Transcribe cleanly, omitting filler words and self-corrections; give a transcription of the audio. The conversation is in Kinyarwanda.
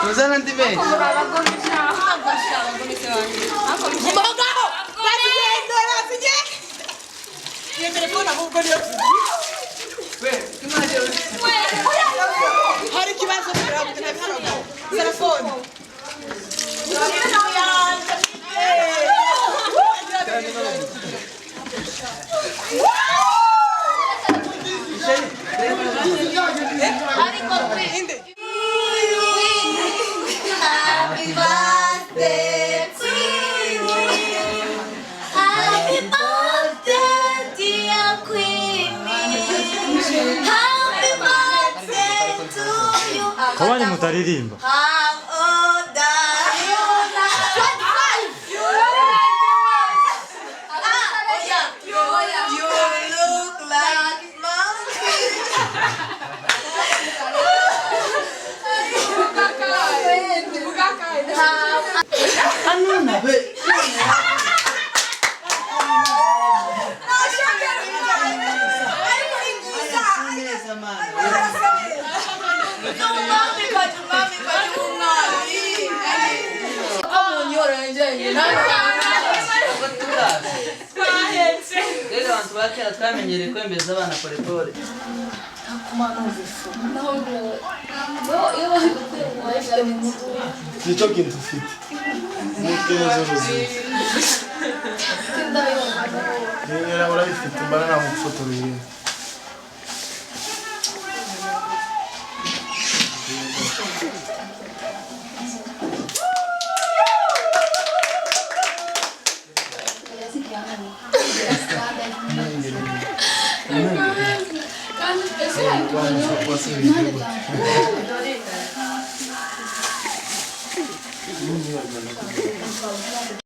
Cosa non ti vedi? Io telefono con gli occhi. Hari kibazo kirabu tunakana telefoni. Happy birthday to you. Happy birthday, dear Queenie. Happy birthday to you. Kawani mutaririmba. How old are you now? 25. You look like monkey. Rero abantu bakera twamenyereye kwemeza abana pole pole. Nicyo kintu ufite n'ubwenge ubuzima niba urabifite mbana nta mufotora iyi